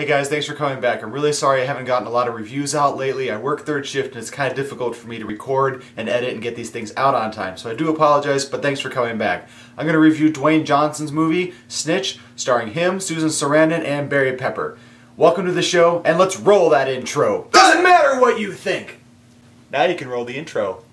Hey guys, thanks for coming back. I'm really sorry I haven't gotten a lot of reviews out lately. I work third shift and it's kind of difficult for me to record and edit and get these things out on time. So I do apologize, but thanks for coming back. I'm going to review Dwayne Johnson's movie, Snitch, starring him, Susan Sarandon, and Barry Pepper. Welcome to the show, and let's roll that intro. Doesn't matter what you think! Now you can roll the intro.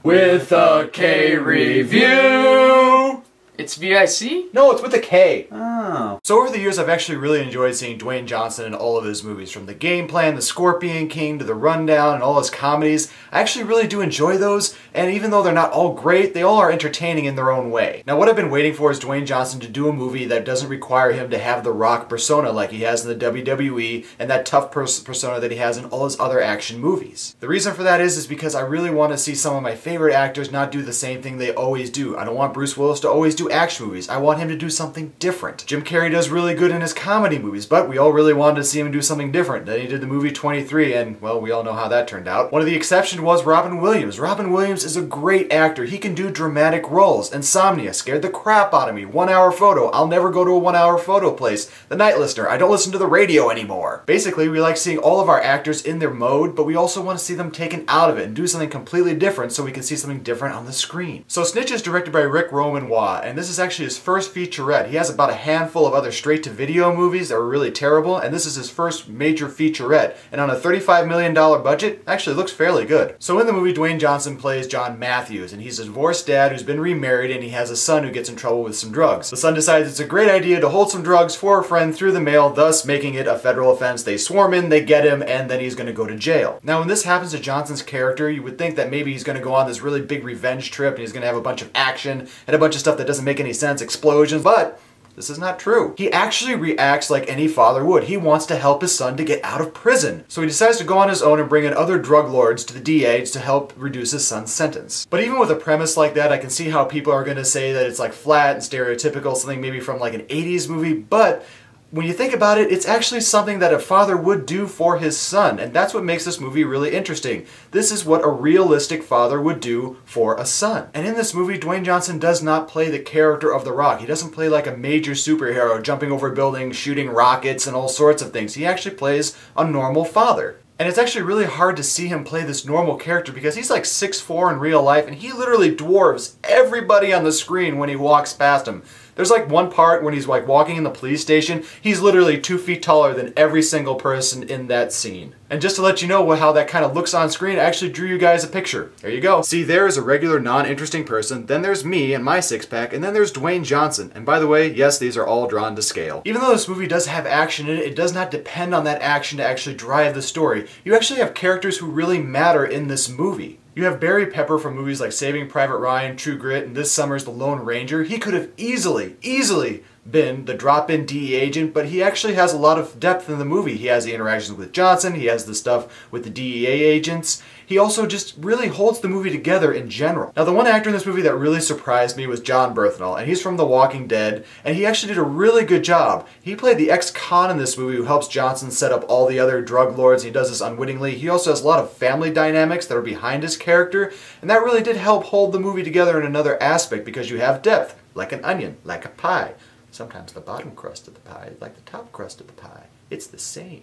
With a K review! It's VIC? No, it's with a K. Oh. So over the years, I've actually really enjoyed seeing Dwayne Johnson in all of his movies. From The Game Plan, The Scorpion King, to The Rundown, and all his comedies. I actually really do enjoy those, and even though they're not all great, they all are entertaining in their own way. Now what I've been waiting for is Dwayne Johnson to do a movie that doesn't require him to have the Rock persona like he has in the WWE, and that tough persona that he has in all his other action movies. The reason for that is because I really want to see some of my favorite actors not do the same thing they always do. I don't want Bruce Willis to always do action movies. I want him to do something different. Jim Carrey does really good in his comedy movies, but we all really wanted to see him do something different. Then he did the movie 23, and, well, we all know how that turned out. One of the exceptions was Robin Williams. Robin Williams is a great actor. He can do dramatic roles. Insomnia scared the crap out of me. 1 Hour Photo. I'll never go to a 1 Hour Photo place. The Night Listener. I don't listen to the radio anymore. Basically, we like seeing all of our actors in their mode, but we also want to see them taken out of it and do something completely different so we can see something different on the screen. So Snitch is directed by Rick Romanwa, and this is actually his first featurette. He has about a handful of other straight-to-video movies that were really terrible, and this is his first major featurette. And on a $35 million budget, actually looks fairly good. So in the movie, Dwayne Johnson plays John Matthews, and he's a divorced dad who's been remarried, and he has a son who gets in trouble with some drugs. The son decides it's a great idea to hold some drugs for a friend through the mail, thus making it a federal offense. They swarm in, they get him, and then he's going to go to jail. Now when this happens to Johnson's character, you would think that maybe he's going to go on this really big revenge trip, and he's going to have a bunch of action, and a bunch of stuff that doesn't make any sense, explosions, but this is not true. He actually reacts like any father would. He wants to help his son to get out of prison. So he decides to go on his own and bring in other drug lords to the DA to help reduce his son's sentence. But even with a premise like that, I can see how people are going to say that it's like flat and stereotypical, something maybe from like an 80s movie, but when you think about it, it's actually something that a father would do for his son, and that's what makes this movie really interesting. This is what a realistic father would do for a son. And in this movie, Dwayne Johnson does not play the character of The Rock. He doesn't play like a major superhero jumping over buildings, shooting rockets, and all sorts of things. He actually plays a normal father. And it's actually really hard to see him play this normal character because he's like 6'4" in real life, and he literally dwarfs everybody on the screen when he walks past him. There's like one part when he's like walking in the police station, he's literally 2 feet taller than every single person in that scene. And just to let you know how that kind of looks on screen, I actually drew you guys a picture. There you go. See, there is a regular non-interesting person, then there's me and my six-pack, and then there's Dwayne Johnson. And by the way, yes, these are all drawn to scale. Even though this movie does have action in it, it does not depend on that action to actually drive the story. You actually have characters who really matter in this movie. You have Barry Pepper from movies like Saving Private Ryan, True Grit, and this summer's The Lone Ranger. He could have easily been the drop-in DEA agent, but he actually has a lot of depth in the movie. He has the interactions with Johnson, he has the stuff with the DEA agents. He also just really holds the movie together in general. Now the one actor in this movie that really surprised me was Jon Bernthal, and he's from The Walking Dead, and he actually did a really good job. He played the ex-con in this movie who helps Johnson set up all the other drug lords. He does this unwittingly. He also has a lot of family dynamics that are behind his character, and that really did help hold the movie together in another aspect because you have depth, like an onion, like a pie. Sometimes the bottom crust of the pie is like the top crust of the pie. It's the same.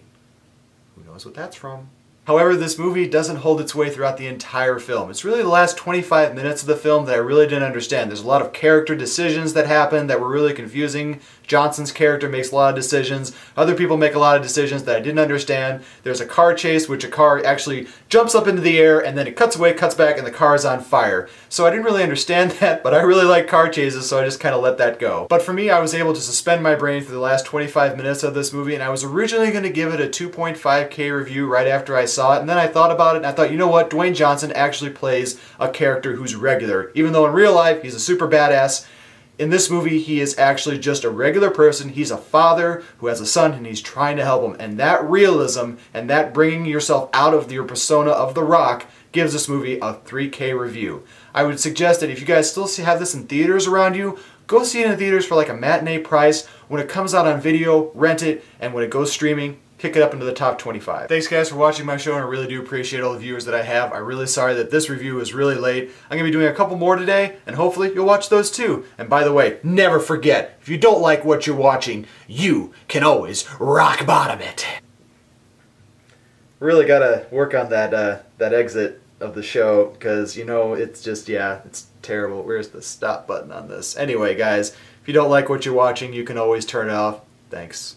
Who knows what that's from? However, this movie doesn't hold its way throughout the entire film. It's really the last 25 minutes of the film that I really didn't understand. There's a lot of character decisions that happen that were really confusing. Johnson's character makes a lot of decisions. Other people make a lot of decisions that I didn't understand. There's a car chase, which a car actually jumps up into the air and then it cuts away, cuts back, and the car is on fire. So I didn't really understand that, but I really like car chases, so I just kind of let that go. But for me, I was able to suspend my brain for the last 25 minutes of this movie, and I was originally going to give it a 2.5K review right after I saw it, and then I thought about it, and I thought, you know what, Dwayne Johnson actually plays a character who's regular. Even though in real life, he's a super badass, in this movie, he is actually just a regular person. He's a father who has a son, and he's trying to help him. And that realism, and that bringing yourself out of your persona of The Rock, gives this movie a 3K review. I would suggest that if you guys still have this in theaters around you, go see it in theaters for like a matinee price. When it comes out on video, rent it, and when it goes streaming, kick it up into the top 25. Thanks guys for watching my show, and I really do appreciate all the viewers that I have. I'm really sorry that this review is really late. I'm going to be doing a couple more today, and hopefully you'll watch those too. And by the way, never forget, if you don't like what you're watching, you can always rock bottom it. Really gotta work on that exit of the show, because you know, it's just, yeah, it's terrible. Where's the stop button on this? Anyway guys, if you don't like what you're watching, you can always turn it off. Thanks.